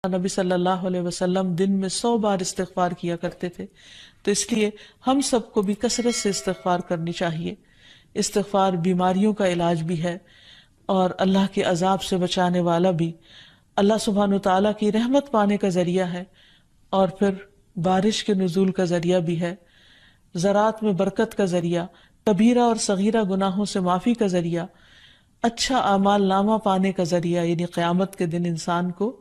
نبی صلی اللہ علیہ وسلم دن میں 100 بار استغفار کیا کرتے تھے، تو اس لیے ہم سب کو بھی کثرت سے استغفار کرنی چاہیے۔ استغفار بیماریوں کا علاج بھی ہے اور اللہ کے عذاب سے بچانے والا بھی، اللہ سبحانہ وتعالیٰ کی رحمت پانے کا ذریعہ ہے، اور پھر بارش کے نزول کا ذریعہ بھی ہے، زراعت میں برکت کا ذریعہ، کبیرہ اور صغیرہ گناہوں سے معافی کا ذریعہ، اچھا اعمال نامہ پانے کا ذریعہ، یعنی قیامت کے دن انسان کو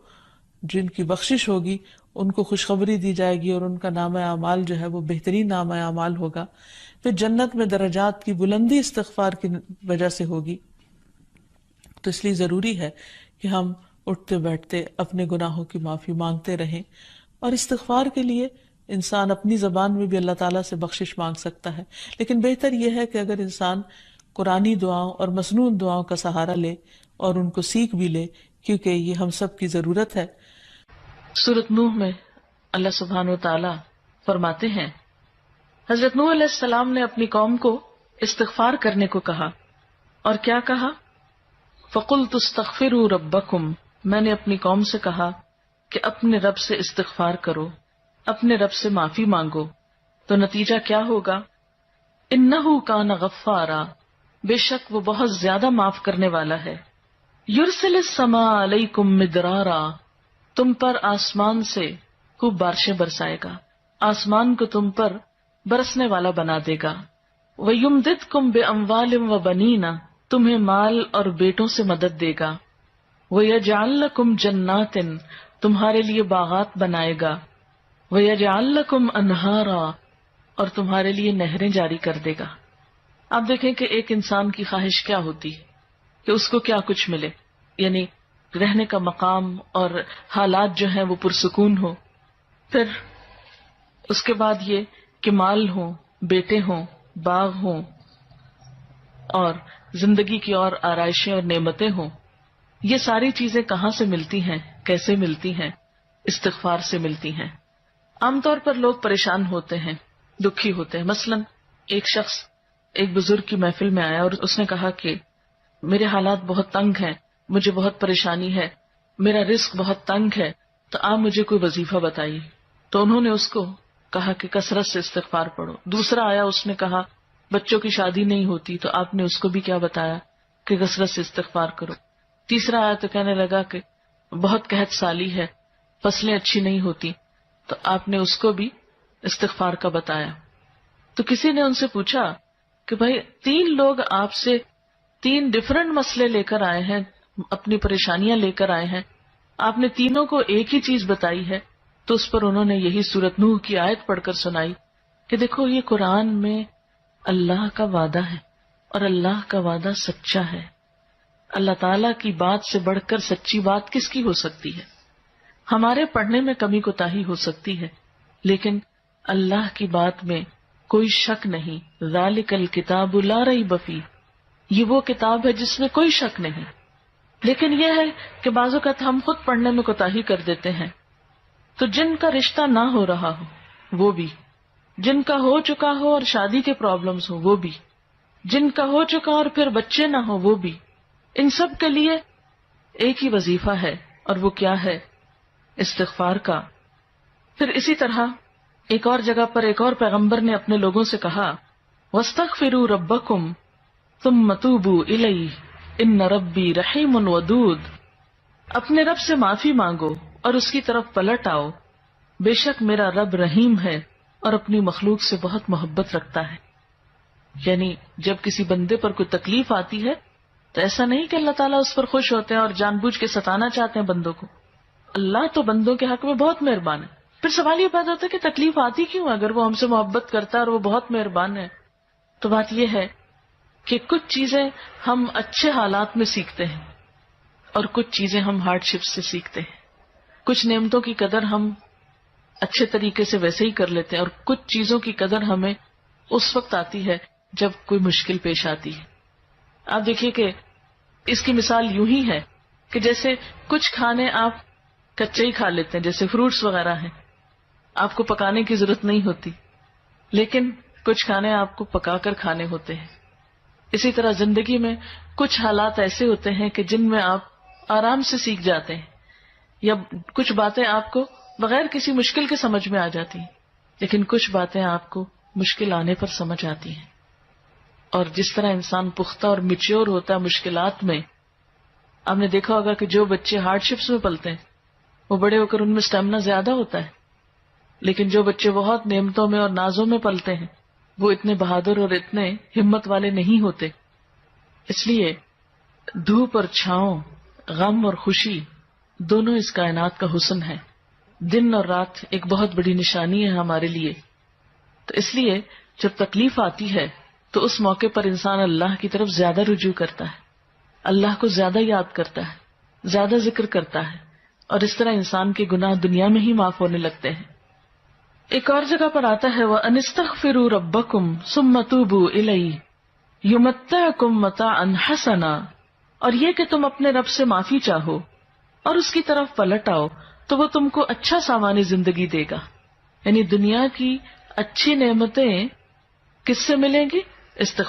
جن کی بخشش ہوگی ان کو خوشخبری دی جائے گی اور ان کا نامہ اعمال جو ہے وہ بہترین نامہ اعمال ہوگا۔ پھر جنت میں درجات کی بلندی استغفار کی وجہ سے ہوگی۔ تو اس لیے ضروری ہے کہ ہم اٹھتے بیٹھتے اپنے گناہوں کی معافی مانگتے رہیں، اور استغفار کے لیے انسان اپنی زبان میں بھی اللہ تعالیٰ سے بخشش مانگ سکتا ہے، لیکن بہتر یہ ہے کہ اگر انسان قرآنی دعاؤں اور مسنون دعاؤں کا سہارا لے اور ان کو سیکھ بھی لے، کیونکہ یہ ہم سب کی ضرورت ہے۔ سورۃ نوح میں اللہ سبحانہ وتعالیٰ فرماتے ہیں، حضرت نوح علیہ السلام نے اپنی قوم کو استغفار کرنے کو کہا، اور کیا کہا؟ فَقُلْتُ اسْتَغْفِرُوا رَبَّكُمْ، میں نے اپنی قوم سے کہا کہ اپنے رب سے استغفار کرو، اپنے رب سے معافی مانگو۔ تو نتیجہ کیا ہوگا؟ إِنَّهُ كَانَ غَفَّارًا، بے شک وہ بہت زیادہ معاف کرنے والا ہے۔ يُرْسِلِ السَّمَاءَ عَلَيْكُمْ مِدْرَارًا، تم پر آسمان سے خوب بارشیں برسائے گا، آسمان کو تم پر برسنے والا بنا دے گا۔ وَيُمْدِدْكُمْ بِأَمْوَالٍ وَبَنِينَ، تمہیں مال اور بیٹوں سے مدد دے گا۔ وَيَجْعَلْ لَكُمْ جَنَّاتٍ، تمہارے لیے باغات بنائے گا۔ وَيَجْعَلْ لَكُمْ أَنْهَارًا، اور تمہارے لیے نہریں جاری کر دے گا۔ آپ دیکھیں کہ ایک انسان کی خواہش کیا ہوتی ہے کہ اس کو کیا کچھ ملے، یعنی رہنے کا مقام اور حالات جو ہیں وہ پرسکون ہو، پھر اس کے بعد یہ کہ مال ہوں، بیٹے ہوں، باغ ہوں، اور زندگی کی اور آرائشیں اور نعمتیں ہوں۔ یہ ساری چیزیں کہاں سے ملتی ہیں، کیسے ملتی ہیں؟ استغفار سے ملتی ہیں۔ عام طور پر لوگ پریشان ہوتے ہیں، دکھی ہوتے ہیں۔ مثلا ایک شخص ایک بزرگ کی محفل میں آیا اور اس نے کہا کہ میرے حالات بہت تنگ ہیں، مجھے بہت پریشانی ہے، میرا رزق بہت تنگ ہے، تو آپ مجھے کوئی وظیفہ بتائیے۔ تو انہوں نے اس کو کہا کہ کثرت سے استغفار پڑھو۔ دوسرا آیا، اس نے کہا بچوں کی شادی نہیں ہوتی، تو آپ نے اس کو بھی کیا بتایا کہ کثرت سے استغفار کرو۔ تیسرا آیا تو کہنے لگا کہ بہت قحط سالی ہے، فصلیں اچھی نہیں ہوتی، تو آپ نے اس کو بھی استغفار کا بتایا۔ تو کسی نے ان سے پوچھا کہ بھائی 3 لوگ آپ سے 3 ڈفرنٹ مسئلے لے کر آئے ہیں، اپنی پریشانیاں لے کر آئے ہیں، آپ نے تینوں کو ایک ہی چیز بتائی ہے۔ تو اس پر انہوں نے یہی سورۃ نوح کی آیت پڑھ کر سنائی کہ دیکھو یہ قرآن میں اللہ کا وعدہ ہے، اور اللہ کا وعدہ سچا ہے۔ اللہ تعالیٰ کی بات سے بڑھ کر سچی بات کس کی ہو سکتی ہے؟ ہمارے پڑھنے میں کمی کوتاہی ہو سکتی ہے، لیکن اللہ کی بات میں کوئی شک نہیں۔ ذالک الکتاب لا ریب فیہ، یہ وہ کتاب ہے جس میں کوئی شک نہیں۔ لیکن یہ ہے کہ بعض اوقات ہم خود پڑھنے میں کوتاہی کر دیتے ہیں، تو جن کا رشتہ نہ ہو رہا ہو وہ بھی، جن کا ہو چکا ہو اور شادی کے پرابلمز ہو وہ بھی، جن کا ہو چکا اور پھر بچے نہ ہو وہ بھی، ان سب کے لیے ایک ہی وظیفہ ہے، اور وہ کیا ہے؟ استغفار کا۔ پھر اسی طرح ایک اور جگہ پر ایک اور پیغمبر نے اپنے لوگوں سے کہا وَاسْتَغْفِرُوا رَبَّكُمْ ثُمَّ تُوبُوا إِلَيْهِ إِنَّ رَبِّي رَحِيمٌ وَدُودٌ، اپنے رب سے معافی مانگو اور اس کی طرف پلٹ آؤ، بے شک میرا رب رحیم ہے اور اپنی مخلوق سے بہت محبت رکھتا ہے۔ یعنی جب کسی بندے پر کوئی تکلیف آتی ہے تو ایسا نہیں کہ اللہ تعالیٰ اس پر خوش ہوتے ہیں اور جان بوجھ کے ستانا چاہتے ہیں بندوں کو۔ اللہ تو بندوں کے حق میں بہت مہربان ہے۔ پھر سوال یہ پیدا ہوتا ہے کہ تکلیف آتی کیوں؟ اگر وہ ہم سے محبت کرتا ہے اور وہ بہت مہربان ہے، تو بات یہ ہے کہ کچھ چیزیں ہم اچھے حالات میں سیکھتے ہیں اور کچھ چیزیں ہم ہارڈ شپ سے سیکھتے ہیں۔ کچھ نعمتوں کی قدر ہم اچھے طریقے سے ویسے ہی کر لیتے ہیں، اور کچھ چیزوں کی قدر ہمیں اس وقت آتی ہے جب کوئی مشکل پیش آتی ہے۔ آپ دیکھیے کہ اس کی مثال یوں ہی ہے کہ جیسے کچھ کھانے آپ کچے ہی کھا لیتے ہیں، جیسے فروٹس وغیرہ ہیں، آپ کو پکانے کی ضرورت نہیں ہوتی، لیکن کچھ کھانے آپ کو پکا کر کھانے ہوتے ہیں۔ اسی طرح زندگی میں کچھ حالات ایسے ہوتے ہیں کہ جن میں آپ آرام سے سیکھ جاتے ہیں، یا کچھ باتیں آپ کو بغیر کسی مشکل کے سمجھ میں آ جاتی ہیں، لیکن کچھ باتیں آپ کو مشکل آنے پر سمجھ آتی ہیں. اور جس طرح انسان پختہ اور میچیور ہوتا ہے مشکلات میں، آپ نے دیکھا ہوگا کہ جو بچے ہارڈ شپس میں پلتے ہیں وہ بڑے ہو کر ان میں اسٹیمنا زیادہ ہوتا ہے، لیکن جو بچے بہت نعمتوں میں اور نازوں میں پلتے ہیں وہ اتنے بہادر اور اتنے ہمت والے نہیں ہوتے. اس لیے دھوپ اور چھاؤں، غم اور خوشی، دونوں اس کائنات کا حسن ہے. دن اور رات ایک بہت بڑی نشانی ہے ہمارے لیے. تو اس لیے جب تکلیف آتی ہے تو اس موقع پر انسان اللہ کی طرف زیادہ رجوع کرتا ہے، اللہ کو زیادہ یاد کرتا ہے، زیادہ ذکر کرتا ہے، اور اس طرح انسان کے گناہ دنیا میں ہی معاف ہونے لگتے ہیں. ایک اور جگہ پر آتا ہے وَأَنِ اسْتَغْفِرُوا رَبَّكُمْ ثُمَّ تُوبُوا إِلَيْهِ يُمَتِّعْكُمْ مَتَاعًا حَسَنًا، اور یہ کہ تم اپنے رب سے معافی چاہو اور اس کی طرف پلٹ آؤ تو وہ تم کو اچھا سامان زندگی دے گا. یعنی دنیا کی اچھی نعمتیں کس سے ملیں گی؟ استغفار